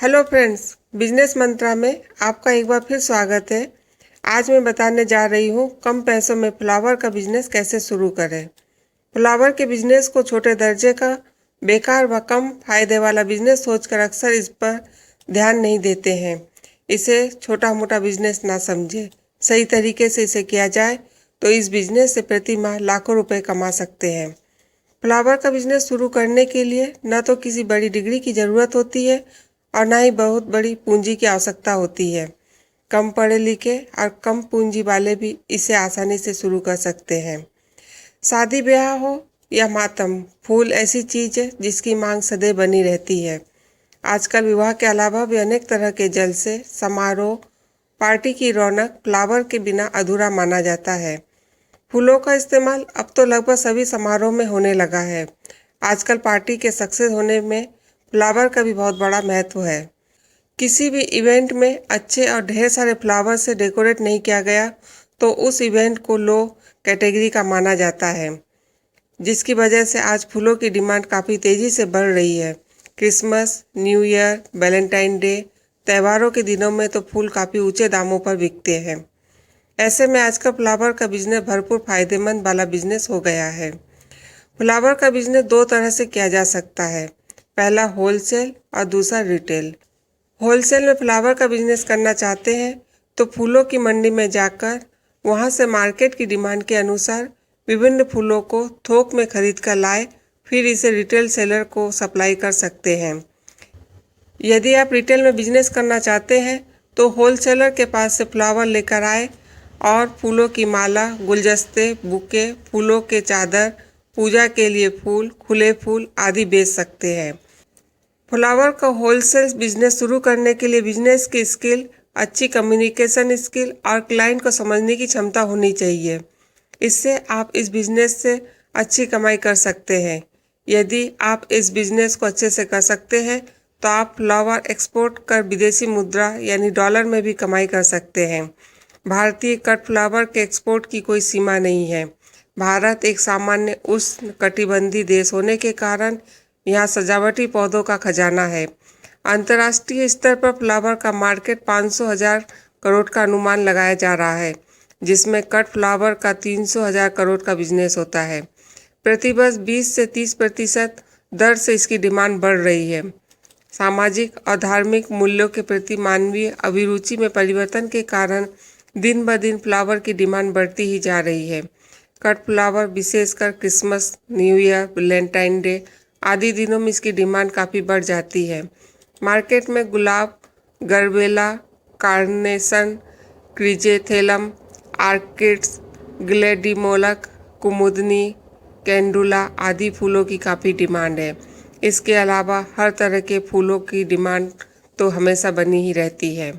Hello friends, business मंत्रा में आपका एक बार फिर स्वागत है। आज मैं बताने जा रही हूँ कम पैसों में फ्लावर का बिजनेस कैसे शुरू करें। फ्लावर के बिजनेस को छोटे दर्जे का, बेकार व कम फायदे वाला बिजनेस सोचकर अक्सर इस पर ध्यान नहीं देते हैं। इसे छोटा मोटा बिजनेस ना समझे। सही तरीके से इसे किया जाए तो इस बिजनेस से प्रति माह लाखों रुपए कमा सकते हैं। फ्लावर का बिजनेस शुरू करने के लिए न तो किसी बड़ी डिग्री की ज़रूरत होती है और ना ही बहुत बड़ी पूंजी की आवश्यकता होती है। कम पढ़े लिखे और कम पूंजी वाले भी इसे आसानी से शुरू कर सकते हैं। शादी ब्याह हो या मातम, फूल ऐसी चीज़ है जिसकी मांग सदैव बनी रहती है। आजकल विवाह के अलावा भी अनेक तरह के जलसे, समारोह, पार्टी की रौनक फ्लावर के बिना अधूरा माना जाता है। फूलों का इस्तेमाल अब तो लगभग सभी समारोह में होने लगा है। आजकल पार्टी के सक्सेस होने में फ्लावर का भी बहुत बड़ा महत्व है। किसी भी इवेंट में अच्छे और ढेर सारे फ्लावर से डेकोरेट नहीं किया गया तो उस इवेंट को लो कैटेगरी का माना जाता है, जिसकी वजह से आज फूलों की डिमांड काफ़ी तेज़ी से बढ़ रही है। Christmas, new year, Valentine day, त्योहारों के दिनों में तो फूल काफ़ी ऊंचे दामों पर बिकते हैं। ऐसे में आजकल फ्लावर का बिजनेस भरपूर फायदेमंद वाला बिजनेस हो गया है। फ्लावर का बिजनेस दो तरह से किया जा सकता है, पहला होलसेल और दूसरा रिटेल। होलसेल में फ्लावर का बिजनेस करना चाहते हैं तो फूलों की मंडी में जाकर वहां से मार्केट की डिमांड के अनुसार विभिन्न फूलों को थोक में खरीद कर लाए, फिर इसे रिटेल सेलर को सप्लाई कर सकते हैं। यदि आप रिटेल में बिजनेस करना चाहते हैं तो होलसेलर के पास से फ्लावर लेकर आए और फूलों की माला, गुलदस्ते, बुके, फूलों के चादर, पूजा के लिए फूल, खुले फूल आदि बेच सकते हैं। फ्लावर का होलसेल बिजनेस शुरू करने के लिए बिजनेस की स्किल, अच्छी कम्युनिकेशन स्किल और क्लाइंट को समझने की क्षमता होनी चाहिए। इससे आप इस बिजनेस से अच्छी कमाई कर सकते हैं। यदि आप इस बिजनेस को अच्छे से कर सकते हैं तो आप फ्लावर एक्सपोर्ट कर विदेशी मुद्रा यानी डॉलर में भी कमाई कर सकते हैं। भारतीय कट फ्लावर के एक्सपोर्ट की कोई सीमा नहीं है। भारत एक सामान्य उष्ण कटिबंधीय देश होने के कारण यहाँ सजावटी पौधों का खजाना है। अंतर्राष्ट्रीय स्तर पर फ्लावर का मार्केट 500,000 करोड़ का अनुमान लगाया जा रहा है, जिसमें कट फ्लावर का 300,000 करोड़ का बिजनेस होता है। प्रतिवर्ष 20 से 30% दर से इसकी डिमांड बढ़ रही है। सामाजिक और धार्मिक मूल्यों के प्रति मानवीय अभिरुचि में परिवर्तन के कारण दिन ब दिन फ्लावर की डिमांड बढ़ती ही जा रही है। कट फ्लावर विशेषकर Christmas, new year, Valentine day आदि दिनों में इसकी डिमांड काफ़ी बढ़ जाती है। मार्केट में गुलाब, गरबेला, कार्नेशन, क्रिजेथेलम, आर्किड्स, ग्लेडिमोलक, कुमुदनी, कैंडुला आदि फूलों की काफ़ी डिमांड है। इसके अलावा हर तरह के फूलों की डिमांड तो हमेशा बनी ही रहती है।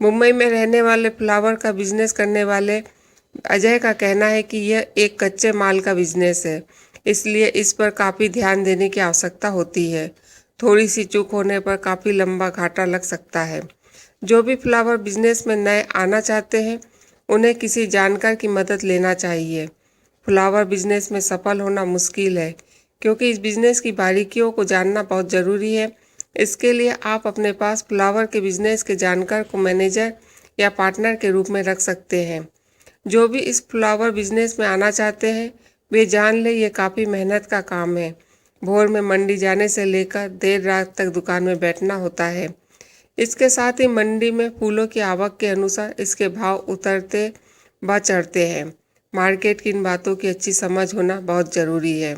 मुंबई में रहने वाले फ्लावर का बिजनेस करने वाले अजय का कहना है कि यह एक कच्चे माल का बिजनेस है, इसलिए इस पर काफ़ी ध्यान देने की आवश्यकता होती है। थोड़ी सी चूक होने पर काफ़ी लंबा घाटा लग सकता है। जो भी फ्लावर बिजनेस में नए आना चाहते हैं उन्हें किसी जानकार की मदद लेना चाहिए। फ्लावर बिजनेस में सफल होना मुश्किल है क्योंकि इस बिजनेस की बारीकियों को जानना बहुत ज़रूरी है। इसके लिए आप अपने पास फ्लावर के बिजनेस के जानकार को मैनेजर या पार्टनर के रूप में रख सकते हैं। जो भी इस फ्लावर बिजनेस में आना चाहते हैं वे जान ले ये काफ़ी मेहनत का काम है। भोर में मंडी जाने से लेकर देर रात तक दुकान में बैठना होता है। इसके साथ ही मंडी में फूलों की आवक के अनुसार इसके भाव उतरते व चढ़ते हैं। मार्केट की इन बातों की अच्छी समझ होना बहुत ज़रूरी है।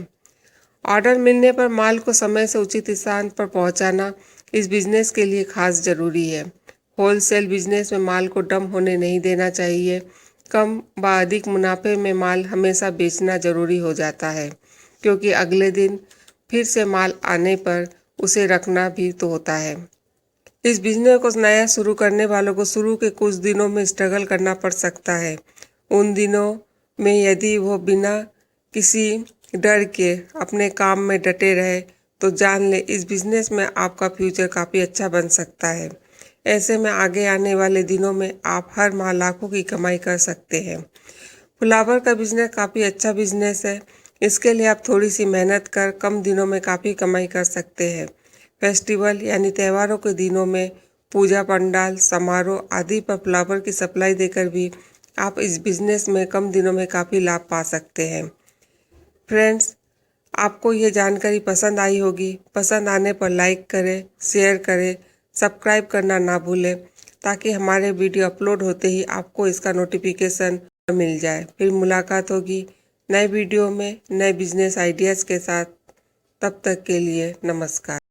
ऑर्डर मिलने पर माल को समय से उचित स्थान पर पहुंचाना इस बिज़नेस के लिए खास ज़रूरी है। होलसेल बिजनेस में माल को डंप होने नहीं देना चाहिए। कम व अधिक मुनाफे में माल हमेशा बेचना ज़रूरी हो जाता है, क्योंकि अगले दिन फिर से माल आने पर उसे रखना भी तो होता है। इस बिजनेस को नया शुरू करने वालों को शुरू के कुछ दिनों में स्ट्रगल करना पड़ सकता है। उन दिनों में यदि वो बिना किसी डर के अपने काम में डटे रहे तो जान ले इस बिजनेस में आपका फ्यूचर काफ़ी अच्छा बन सकता है। ऐसे में आगे आने वाले दिनों में आप हर माह लाखों की कमाई कर सकते हैं। फ्लावर का बिजनेस काफ़ी अच्छा बिजनेस है। इसके लिए आप थोड़ी सी मेहनत कर कम दिनों में काफ़ी कमाई कर सकते हैं। फेस्टिवल यानी त्योहारों के दिनों में पूजा पंडाल समारोह आदि पर फ्लावर की सप्लाई देकर भी आप इस बिज़नेस में कम दिनों में काफ़ी लाभ पा सकते हैं। फ्रेंड्स, आपको ये जानकारी पसंद आई होगी। पसंद आने पर लाइक करें, शेयर करें, सब्सक्राइब करना ना भूलें ताकि हमारे वीडियो अपलोड होते ही आपको इसका नोटिफिकेशन मिल जाए। फिर मुलाकात होगी नए वीडियो में नए बिजनेस आइडियाज़ के साथ। तब तक के लिए नमस्कार।